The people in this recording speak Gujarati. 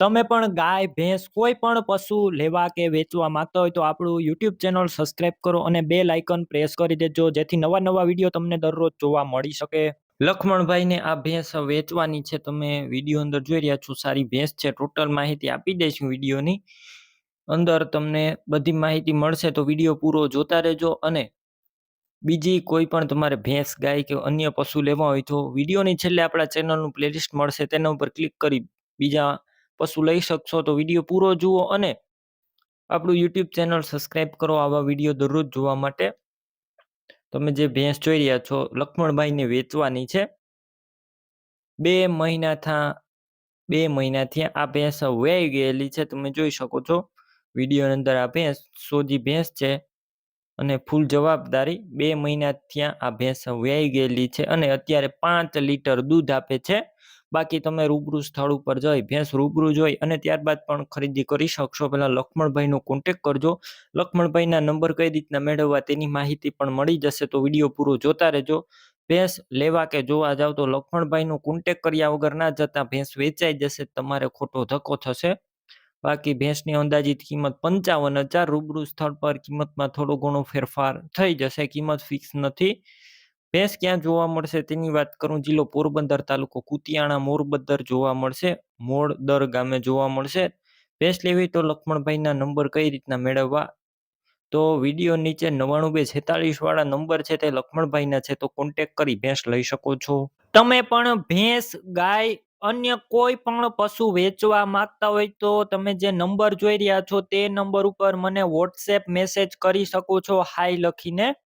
તમે પણ ગાય, ભેંસ કોઈ પણ પશુ લેવા કે વેચવા માંગતા હોય તો આપણું YouTube ચેનલ સબસ્ક્રાઇબ કરો અને બેલ આઇકન પ્રેસ કરી દેજો જેથી નવા વિડીયો તમને દરરોજ જોવા મળી શકે. લક્ષ્મણભાઈને આ ભેંસ વેચવાની છે. તમે વિડીયો અંદર જોઈ રહ્યા છો. સારી ભેંસ છે. ટોટલ માહિતી આપી દઈશું વિડીયોની અંદર. તમને બધી માહિતી મળશે તો વિડીયો પૂરો જોતા રહેજો. અને બીજી કોઈ પણ તમારે ભેંસ, ગાય કે અન્ય પશુ લેવા હોય તો વિડીયોની છેલ્લે આપણા ચેનલનું પ્લેલિસ્ટ મળશે, તેના ઉપર ક્લિક કરી બીજા પશુ લઈ શકશો. તો વિડીયો પૂરો જુઓ અને આપણું YouTube ચેનલ સબસ્ક્રાઇબ કરો આવા વિડીયો દરરોજ જોવા માટે. તમે જે ભેંસ જોઈ રહ્યા છો લક્ષ્મણભાઈને વેચવાની છે. 2 મહિનાથી આ ભેંસ વહી ગયેલી છે. તમે જોઈ શકો છો વિડીયો અંદર. આ ભેંસ સોજી ભેંસ છે અને ફૂલ જવાબદારી. 2 મહિનાથી આ ભેંસ વહી ગયેલી છે અને અત્યારે 5 લીટર દૂધ આપે છે. બાકી તમે રૂબરૂ સ્થળ ઉપર જઈ ભેંસ રૂબરૂ જોઈ અને ત્યારબાદ પણ ખરીદી કરી શકશો. પહેલા લક્ષ્મણભાઈનો કોન્ટેક્ટ કરજો. લક્ષ્મણભાઈના નંબર કઈ રીતના મેળવવા તેની માહિતી પણ મળી જશે, તો વિડીયો પૂરો જોતા રહેજો. ભેંસ લેવા કે જોવા જાવ તો લક્ષ્મણભાઈનો કોન્ટેક્ટ કર્યા વગર ના જતા. ભેંસ વેચાઈ જશે, તમારે ખોટો ધક્કો થશે. બાકી ભેંસની અંદાજિત કિંમત 55,000. રૂબરૂ સ્થળ પર કિંમતમાં થોડો ઘણો ફેરફાર થઈ જશે. કિંમત ફિક્સ નથી. ભેંસ ક્યાં જોવા મળશે તેની વાત કરું. જિલ્લો પોરબંદર, તાલુકો કુતિયાણા, મોરબંદર જોવા મળશે. મોરદર ગામે જોવા મળશે. ભેંસ લેવી તો લક્ષ્મણભાઈના નંબર કઈ રીતના મેળવવા, તો વિડીયો નીચે 99 246 વાળા નંબર છે તે લક્ષ્મણભાઈના છે, તો કોન્ટેક્ટ કરી ભેંસ લઈ શકો છો. તમે પણ ભેંસ, ગાય, અન્ય કોઈ પણ પશુ વેચવા માંગતા હોય તો તમે જે નંબર જોઈ રહ્યા છો તે નંબર ઉપર મને WhatsApp મેસેજ કરી શકો છો હાય લખીને.